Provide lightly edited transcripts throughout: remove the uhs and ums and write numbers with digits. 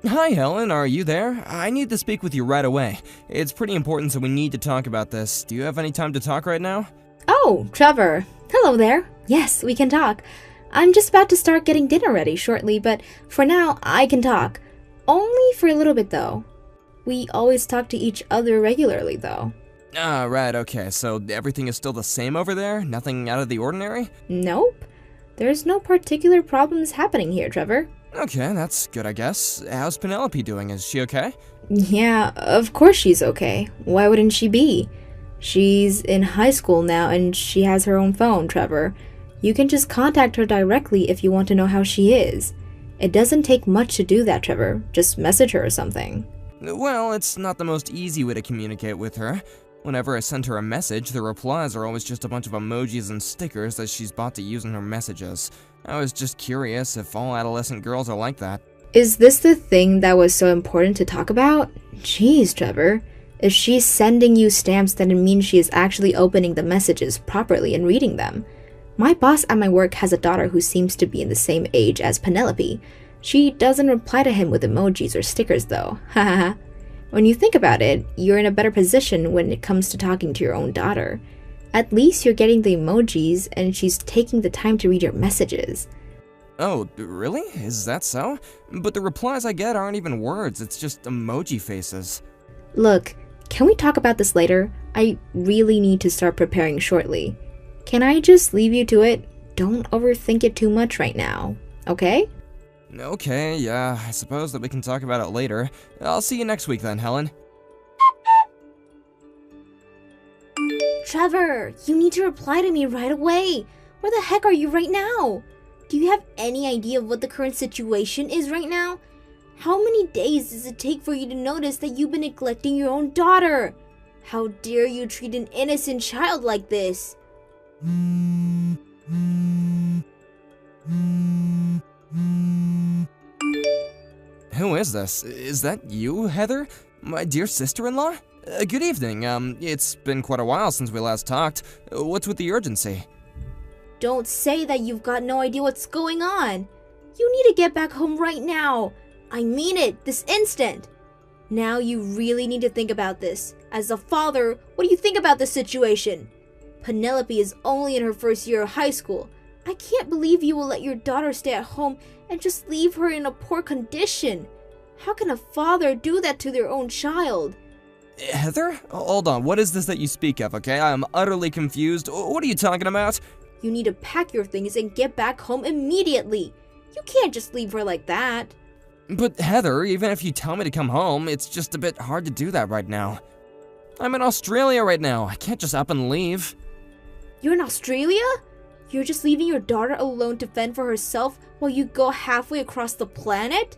Hi, Helen, are you there? I need to speak with you right away. It's pretty important, so we need to talk about this. Do you have any time to talk right now? Oh, Trevor. Hello there. Yes, we can talk. I'm just about to start getting dinner ready shortly, but for now, I can talk. Only for a little bit, though. We always talk to each other regularly, though. Ah, right, okay, so everything is still the same over there? Nothing out of the ordinary? Nope. There's no particular problems happening here, Trevor. Okay, that's good, I guess. How's Penelope doing? Is she okay? Yeah, of course she's okay. Why wouldn't she be? She's in high school now and she has her own phone, Trevor. You can just contact her directly if you want to know how she is. It doesn't take much to do that, Trevor. Just message her or something. Well, it's not the most easy way to communicate with her. Whenever I send her a message, the replies are always just a bunch of emojis and stickers that she's bought to use in her messages. I was just curious if all adolescent girls are like that. Is this the thing that was so important to talk about? Jeez, Trevor. If she's sending you stamps, then it means she is actually opening the messages properly and reading them. My boss at my work has a daughter who seems to be in the same age as Penelope. She doesn't reply to him with emojis or stickers, though. Hahaha. When you think about it, you're in a better position when it comes to talking to your own daughter. At least you're getting the emojis, and she's taking the time to read your messages. Oh, really? Is that so? But the replies I get aren't even words, it's just emoji faces. Look, can we talk about this later? I really need to start preparing shortly. Can I just leave you to it? Don't overthink it too much right now, okay? Okay, yeah, I suppose that we can talk about it later. I'll see you next week then, Helen. Trevor, you need to reply to me right away. Where the heck are you right now? Do you have any idea of what the current situation is right now? How many days does it take for you to notice that you've been neglecting your own daughter? How dare you treat an innocent child like this? Who is this? Is that you, Heather? My dear sister-in-law? Good evening. It's been quite a while since we last talked. What's with the urgency? Don't say that you've got no idea what's going on. You need to get back home right now. I mean it, this instant. Now you really need to think about this. As a father, what do you think about this situation? Penelope is only in her first year of high school. I can't believe you will let your daughter stay at home and just leave her in a poor condition. How can a father do that to their own child? Heather? Hold on, what is this that you speak of, okay? I am utterly confused. What are you talking about? You need to pack your things and get back home immediately. You can't just leave her like that. But Heather, even if you tell me to come home, it's just a bit hard to do that right now. I'm in Australia right now. I can't just up and leave. You're in Australia? You're just leaving your daughter alone to fend for herself while you go halfway across the planet?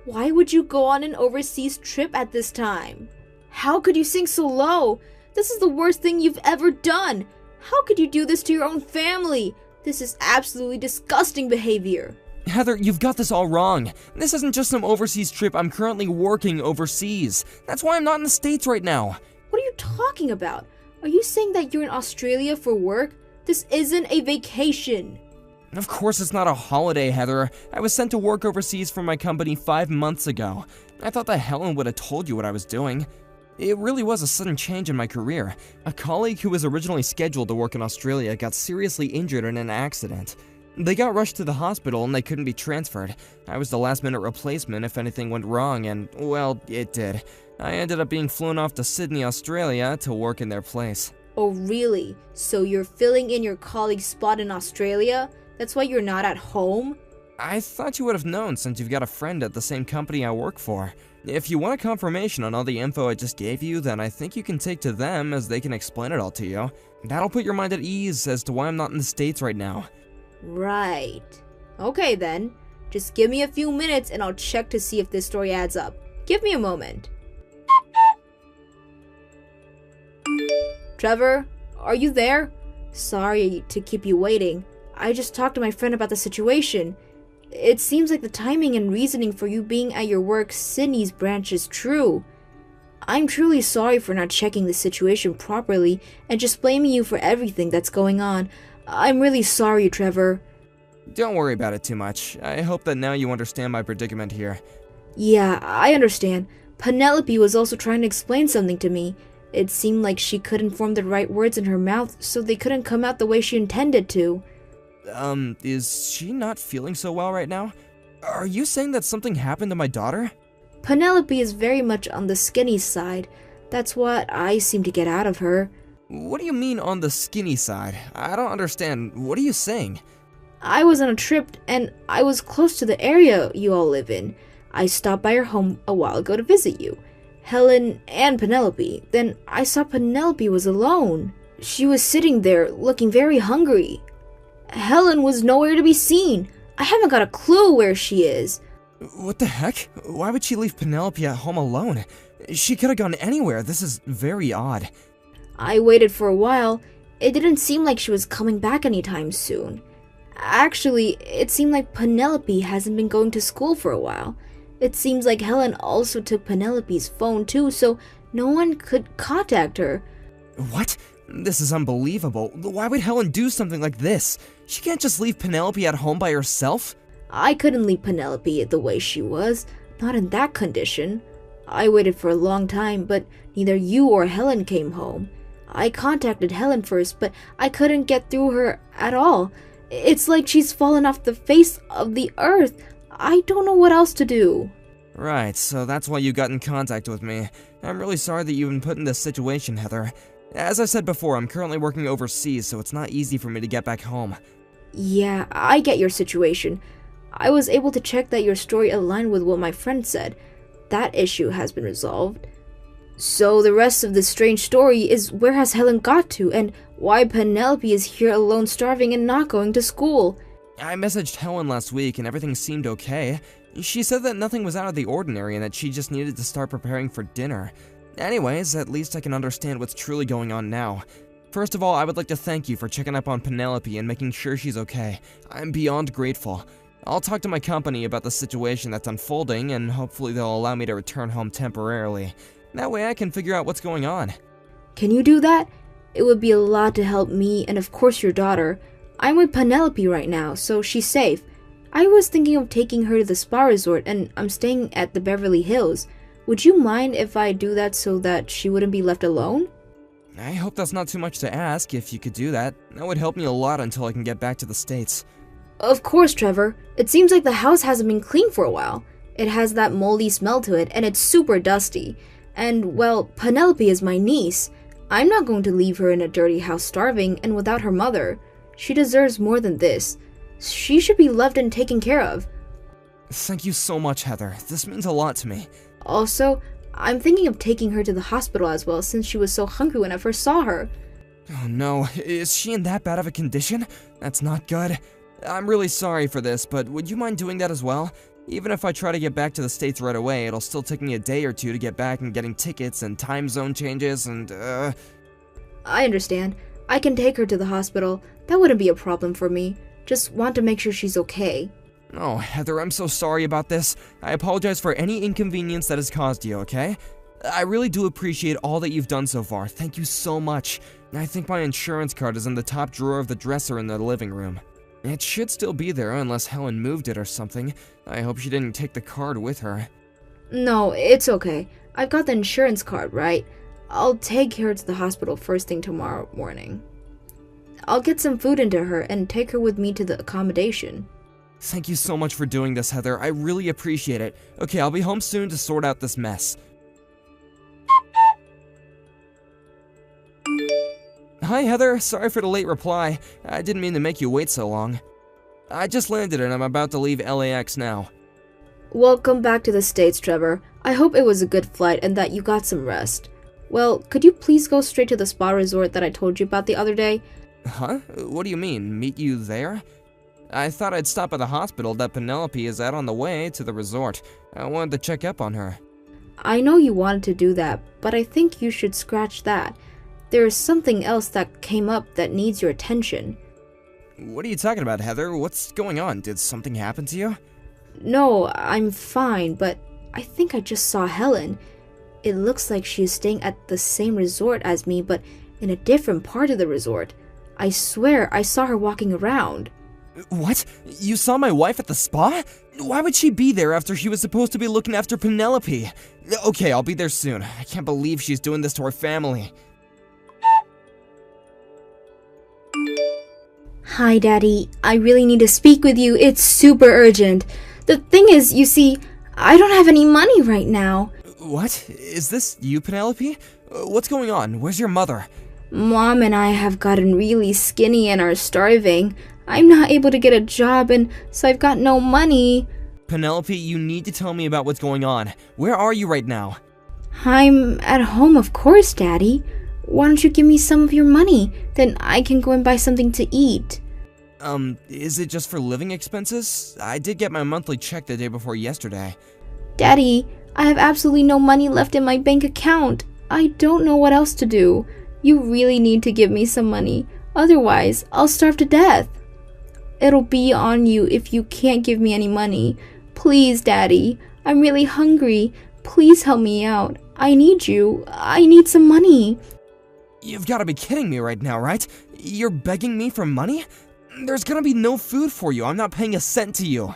Why would you go on an overseas trip at this time? How could you sink so low? This is the worst thing you've ever done. How could you do this to your own family? This is absolutely disgusting behavior. Heather, you've got this all wrong. This isn't just some overseas trip. I'm currently working overseas. That's why I'm not in the States right now. What are you talking about? Are you saying that you're in Australia for work? This isn't a vacation. Of course it's not a holiday, Heather. I was sent to work overseas from my company 5 months ago. I thought that Helen would have told you what I was doing. It really was a sudden change in my career. A colleague who was originally scheduled to work in Australia got seriously injured in an accident. They got rushed to the hospital and they couldn't be transferred. I was the last-minute replacement if anything went wrong, and, well, it did. I ended up being flown off to Sydney, Australia to work in their place. Oh, really? So you're filling in your colleague's spot in Australia? That's why you're not at home? I thought you would have known since you've got a friend at the same company I work for. If you want a confirmation on all the info I just gave you, then I think you can take to them as they can explain it all to you. That'll put your mind at ease as to why I'm not in the States right now. Right. Okay then. Just give me a few minutes and I'll check to see if this story adds up. Give me a moment. Trevor, are you there? Sorry to keep you waiting. I just talked to my friend about the situation. It seems like the timing and reasoning for you being at your work Sydney's branch is true. I'm truly sorry for not checking the situation properly and just blaming you for everything that's going on. I'm really sorry, Trevor. Don't worry about it too much. I hope that now you understand my predicament here. Yeah, I understand. Penelope was also trying to explain something to me. It seemed like she couldn't form the right words in her mouth, so they couldn't come out the way she intended to. Is she not feeling so well right now? Are you saying that something happened to my daughter? Penelope is very much on the skinny side. That's what I seem to get out of her. What do you mean on the skinny side? I don't understand. What are you saying? I was on a trip and I was close to the area you all live in. I stopped by your home a while ago to visit you, Helen and Penelope. Then I saw Penelope was alone. She was sitting there looking very hungry. Helen was nowhere to be seen. I haven't got a clue where she is. What the heck? Why would she leave Penelope at home alone? She could have gone anywhere. This is very odd. I waited for a while. It didn't seem like she was coming back anytime soon. Actually, it seemed like Penelope hasn't been going to school for a while. It seems like Helen also took Penelope's phone too, so no one could contact her. What? This is unbelievable. Why would Helen do something like this? She can't just leave Penelope at home by herself. I couldn't leave Penelope the way she was, not in that condition. I waited for a long time, but neither you or Helen came home. I contacted Helen first, but I couldn't get through her at all. It's like she's fallen off the face of the earth. I don't know what else to do. Right, so that's why you got in contact with me. I'm really sorry that you've been put in this situation, Heather. As I said before, I'm currently working overseas, so it's not easy for me to get back home. Yeah, I get your situation. I was able to check that your story aligned with what my friend said. That issue has been resolved. So the rest of this strange story is where has Helen got to, and why Penelope is here alone starving and not going to school. I messaged Helen last week and everything seemed okay. She said that nothing was out of the ordinary and that she just needed to start preparing for dinner. Anyways, at least I can understand what's truly going on now. First of all, I would like to thank you for checking up on Penelope and making sure she's okay. I'm beyond grateful. I'll talk to my company about the situation that's unfolding and hopefully they'll allow me to return home temporarily. That way I can figure out what's going on. Can you do that? It would be a lot to help me and of course your daughter. I'm with Penelope right now, so she's safe. I was thinking of taking her to the spa resort and I'm staying at the Beverly Hills. Would you mind if I do that so that she wouldn't be left alone? I hope that's not too much to ask. If you could do that, that would help me a lot until I can get back to the States. Of course, Trevor. It seems like the house hasn't been cleaned for a while. It has that moldy smell to it and it's super dusty. And, well, Penelope is my niece. I'm not going to leave her in a dirty house starving and without her mother. She deserves more than this. She should be loved and taken care of. Thank you so much, Heather. This means a lot to me. Also, I'm thinking of taking her to the hospital as well since she was so hungry when I first saw her. Oh no, is she in that bad of a condition? That's not good. I'm really sorry for this, but would you mind doing that as well? Even if I try to get back to the States right away, it'll still take me a day or two to get back and getting tickets and time zone changes and, I understand. I can take her to the hospital. That wouldn't be a problem for me. Just want to make sure she's okay. Oh, Heather, I'm so sorry about this. I apologize for any inconvenience that has caused you, okay? I really do appreciate all that you've done so far. Thank you so much. I think my insurance card is in the top drawer of the dresser in the living room. It should still be there unless Helen moved it or something. I hope she didn't take the card with her. No, it's okay. I've got the insurance card, right? I'll take her to the hospital first thing tomorrow morning. I'll get some food into her and take her with me to the accommodation. Thank you so much for doing this, Heather. I really appreciate it. Okay, I'll be home soon to sort out this mess. Hi, Heather. Sorry for the late reply. I didn't mean to make you wait so long. I just landed and I'm about to leave LAX now. Welcome back to the States, Trevor. I hope it was a good flight and that you got some rest. Well, could you please go straight to the spa resort that I told you about the other day? Huh? What do you mean? Meet you there? I thought I'd stop at the hospital that Penelope is at on the way to the resort. I wanted to check up on her. I know you wanted to do that, but I think you should scratch that. There is something else that came up that needs your attention. What are you talking about, Heather? What's going on? Did something happen to you? No, I'm fine, but I think I just saw Helen. It looks like she is staying at the same resort as me, but in a different part of the resort. I swear I saw her walking around. What? You saw my wife at the spa? Why would she be there after she was supposed to be looking after Penelope? Okay, I'll be there soon. I can't believe she's doing this to our family. Hi, Daddy. I really need to speak with you. It's super urgent. The thing is, you see, I don't have any money right now. What? Is this you, Penelope? What's going on? Where's your mother? Mom and I have gotten really skinny and are starving. I'm not able to get a job, and so I've got no money. Penelope, you need to tell me about what's going on. Where are you right now? I'm at home, of course, Daddy. Why don't you give me some of your money? Then I can go and buy something to eat. Is it just for living expenses? I did get my monthly check the day before yesterday. Daddy, I have absolutely no money left in my bank account. I don't know what else to do. You really need to give me some money. Otherwise, I'll starve to death. It'll be on you if you can't give me any money. Please, Daddy. I'm really hungry. Please help me out. I need you. I need some money. You've got to be kidding me right now, right? You're begging me for money? There's gonna be no food for you. I'm not paying a cent to you.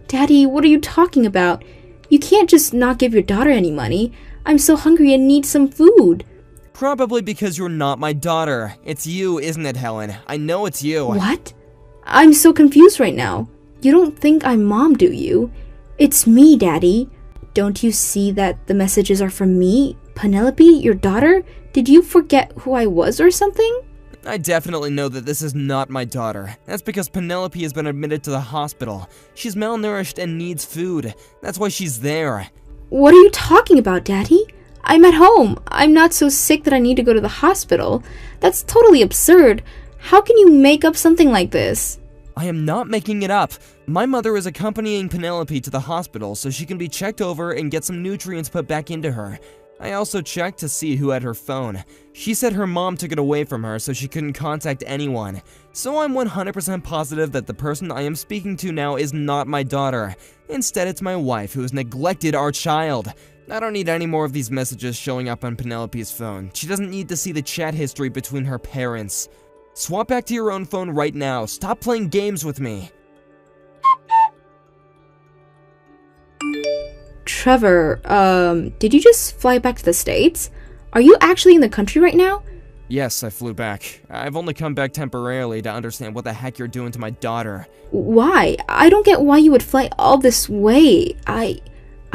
Daddy, what are you talking about? You can't just not give your daughter any money. I'm so hungry and need some food. Probably because you're not my daughter. It's you, isn't it, Helen? I know it's you. What? I'm so confused right now. You don't think I'm Mom, do you? It's me, Daddy. Don't you see that the messages are from me? Penelope, your daughter? Did you forget who I was or something? I definitely know that this is not my daughter. That's because Penelope has been admitted to the hospital. She's malnourished and needs food. That's why she's there. What are you talking about, Daddy? I'm at home. I'm not so sick that I need to go to the hospital. That's totally absurd. How can you make up something like this? I am not making it up. My mother is accompanying Penelope to the hospital so she can be checked over and get some nutrients put back into her. I also checked to see who had her phone. She said her mom took it away from her so she couldn't contact anyone. So I'm 100% positive that the person I am speaking to now is not my daughter. Instead, it's my wife who has neglected our child. I don't need any more of these messages showing up on Penelope's phone. She doesn't need to see the chat history between her parents. Swap back to your own phone right now. Stop playing games with me. Trevor, did you just fly back to the States? Are you actually in the country right now? Yes, I flew back. I've only come back temporarily to understand what the heck you're doing to my daughter. Why? I don't get why you would fly all this way. I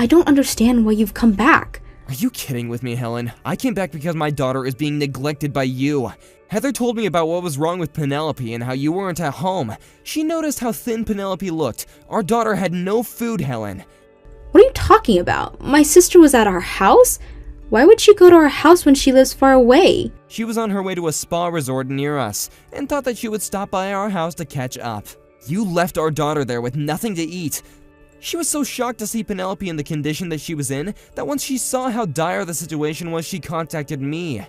don't understand why you've come back. Are you kidding with me, Helen? I came back because my daughter is being neglected by you. Heather told me about what was wrong with Penelope and how you weren't at home. She noticed how thin Penelope looked. Our daughter had no food, Helen. What are you talking about? My sister was at our house? Why would she go to our house when she lives far away? She was on her way to a spa resort near us and thought that she would stop by our house to catch up. You left our daughter there with nothing to eat. She was so shocked to see Penelope in the condition that she was in that once she saw how dire the situation was, she contacted me.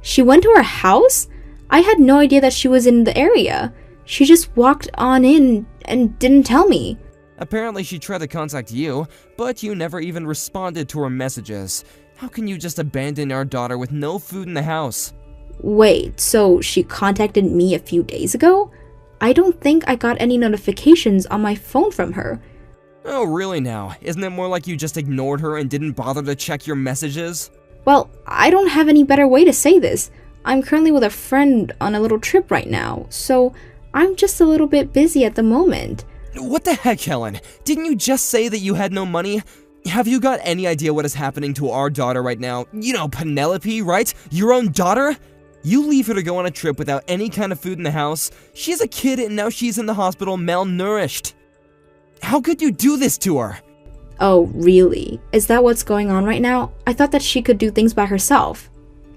She went to our house? I had no idea that she was in the area. She just walked on in and didn't tell me. Apparently she tried to contact you, but you never even responded to her messages. How can you just abandon our daughter with no food in the house? Wait, so she contacted me a few days ago? I don't think I got any notifications on my phone from her. Oh, really now? Isn't it more like you just ignored her and didn't bother to check your messages? Well, I don't have any better way to say this. I'm currently with a friend on a little trip right now, so I'm just a little bit busy at the moment. What the heck, Helen? Didn't you just say that you had no money? Have you got any idea what is happening to our daughter right now? You know, Penelope, right? Your own daughter? You leave her to go on a trip without any kind of food in the house. She's a kid and now she's in the hospital malnourished. How could you do this to her? Oh, really? Is that what's going on right now? I thought that she could do things by herself.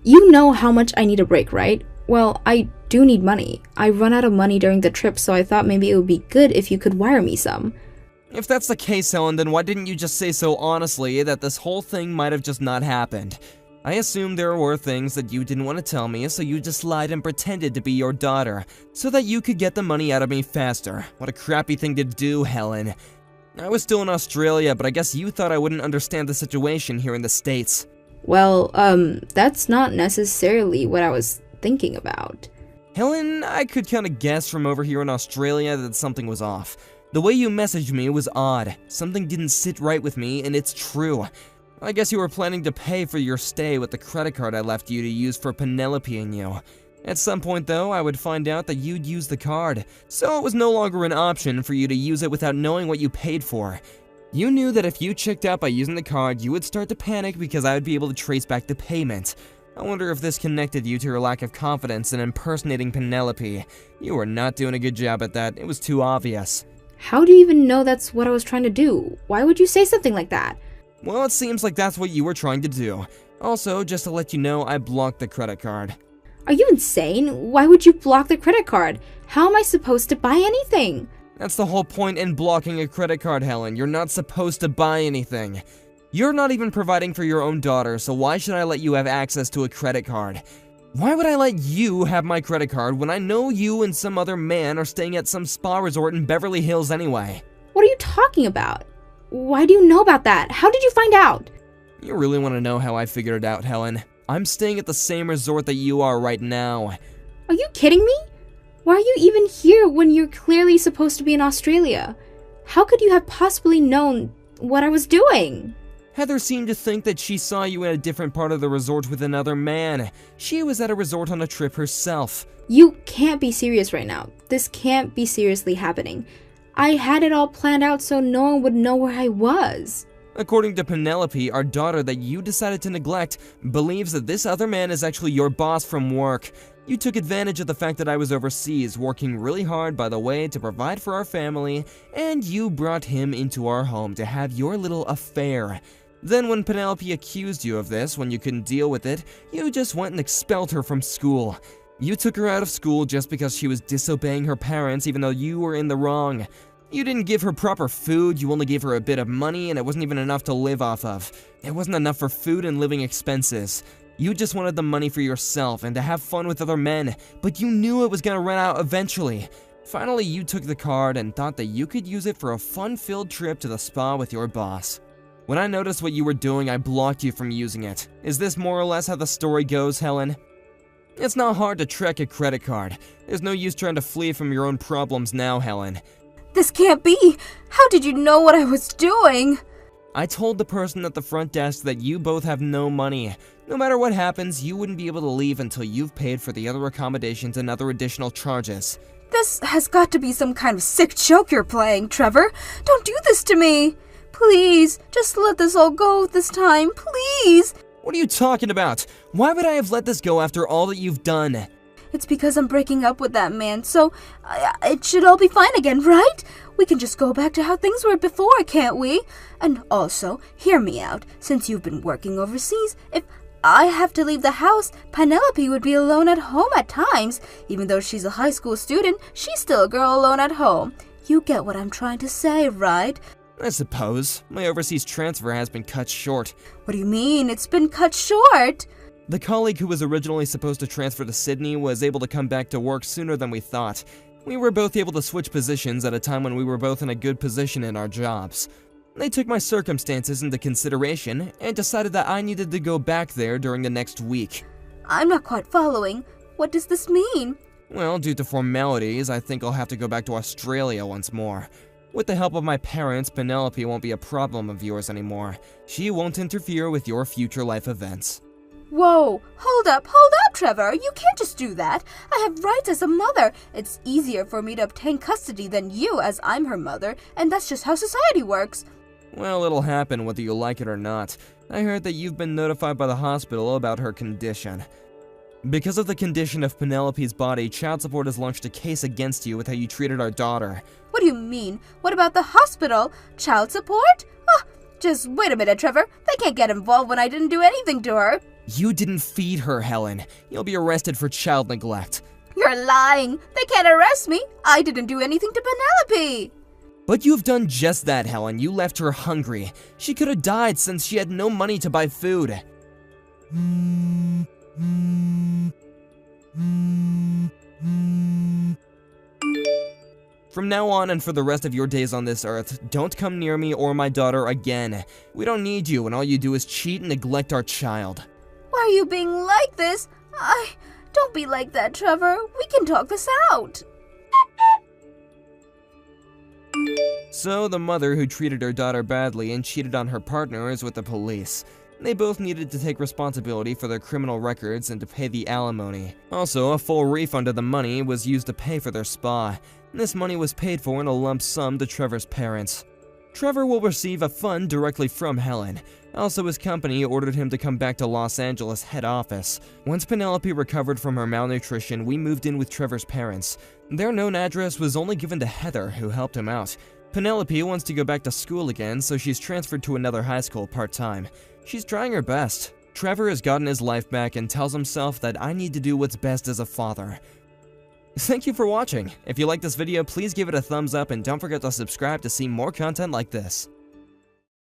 You know how much I need a break, right? Well, I do need money. I run out of money during the trip, so I thought maybe it would be good if you could wire me some. If that's the case, Helen, then why didn't you just say so honestly that this whole thing might have just not happened? I assumed there were things that you didn't want to tell me, so you just lied and pretended to be your daughter, so that you could get the money out of me faster. What a crappy thing to do, Helen. I was still in Australia, but I guess you thought I wouldn't understand the situation here in the States. Well, that's not necessarily what I was thinking about. Helen, I could kind of guess from over here in Australia that something was off. The way you messaged me was odd. Something didn't sit right with me, and it's true. I guess you were planning to pay for your stay with the credit card I left you to use for Penelope and you. At some point, though, I would find out that you'd use the card, so it was no longer an option for you to use it without knowing what you paid for. You knew that if you checked out by using the card, you would start to panic because I would be able to trace back the payment. I wonder if this connected you to your lack of confidence in impersonating Penelope. You were not doing a good job at that. It was too obvious. How do you even know that's what I was trying to do? Why would you say something like that? Well, it seems like that's what you were trying to do. Also, just to let you know, I blocked the credit card. Are you insane? Why would you block the credit card? How am I supposed to buy anything? That's the whole point in blocking a credit card, Helen. You're not supposed to buy anything. You're not even providing for your own daughter, so why should I let you have access to a credit card? Why would I let you have my credit card when I know you and some other man are staying at some spa resort in Beverly Hills anyway? What are you talking about? Why do you know about that? How did you find out? You really want to know how I figured it out, Helen? I'm staying at the same resort that you are right now. Are you kidding me? Why are you even here when you're clearly supposed to be in Australia? How could you have possibly known what I was doing? Heather seemed to think that she saw you in a different part of the resort with another man. She was at a resort on a trip herself. You can't be serious right now. This can't be seriously happening. I had it all planned out so no one would know where I was. According to Penelope, our daughter that you decided to neglect believes that this other man is actually your boss from work. You took advantage of the fact that I was overseas, working really hard by the way to provide for our family, and you brought him into our home to have your little affair. Then when Penelope accused you of this, when you couldn't deal with it, you just went and expelled her from school. You took her out of school just because she was disobeying her parents even though you were in the wrong. You didn't give her proper food, you only gave her a bit of money and it wasn't even enough to live off of. It wasn't enough for food and living expenses. You just wanted the money for yourself and to have fun with other men, but you knew it was gonna run out eventually. Finally, you took the card and thought that you could use it for a fun-filled trip to the spa with your boss. When I noticed what you were doing, I blocked you from using it. Is this more or less how the story goes, Helen? It's not hard to track a credit card. There's no use trying to flee from your own problems now, Helen. This can't be! How did you know what I was doing? I told the person at the front desk that you both have no money. No matter what happens, you wouldn't be able to leave until you've paid for the other accommodations and other additional charges. This has got to be some kind of sick joke you're playing, Trevor. Don't do this to me! Please, just let this all go this time, please! What are you talking about? Why would I have let this go after all that you've done? It's because I'm breaking up with that man, so it should all be fine again, right? We can just go back to how things were before, can't we? And also, hear me out. Since you've been working overseas, if I have to leave the house, Penelope would be alone at home at times. Even though she's a high school student, she's still a girl alone at home. You get what I'm trying to say, right? I suppose. My overseas transfer has been cut short. What do you mean? It's been cut short? The colleague who was originally supposed to transfer to Sydney was able to come back to work sooner than we thought. We were both able to switch positions at a time when we were both in a good position in our jobs. They took my circumstances into consideration and decided that I needed to go back there during the next week. I'm not quite following. What does this mean? Well, due to formalities, I think I'll have to go back to Australia once more. With the help of my parents, Penelope won't be a problem of yours anymore. She won't interfere with your future life events. Whoa, hold up, Trevor. You can't just do that. I have rights as a mother. It's easier for me to obtain custody than you, as I'm her mother, and that's just how society works. Well, it'll happen whether you like it or not. I heard that you've been notified by the hospital about her condition. Because of the condition of Penelope's body, child support has launched a case against you with how you treated our daughter. What do you mean? What about the hospital? Child support? Oh, just wait a minute, Trevor. They can't get involved when I didn't do anything to her. You didn't feed her, Helen. You'll be arrested for child neglect. You're lying. They can't arrest me. I didn't do anything to Penelope. But you've done just that, Helen. You left her hungry. She could have died since she had no money to buy food. From now on and for the rest of your days on this earth, don't come near me or my daughter again. We don't need you, and all you do is cheat and neglect our child. Why are you being like this? Don't be like that, Trevor. We can talk this out. So the mother who treated her daughter badly and cheated on her partner is with the police. They both needed to take responsibility for their criminal records and to pay the alimony. Also, a full refund of the money was used to pay for their spa. This money was paid for in a lump sum to Trevor's parents. Trevor will receive a fund directly from Helen. Also, his company ordered him to come back to Los Angeles head office. Once Penelope recovered from her malnutrition, we moved in with Trevor's parents. Their known address was only given to Heather, who helped him out. Penelope wants to go back to school again, so she's transferred to another high school part-time. She's trying her best. Trevor has gotten his life back and tells himself that I need to do what's best as a father. Thank you for watching. If you liked this video, please give it a thumbs up and don't forget to subscribe to see more content like this.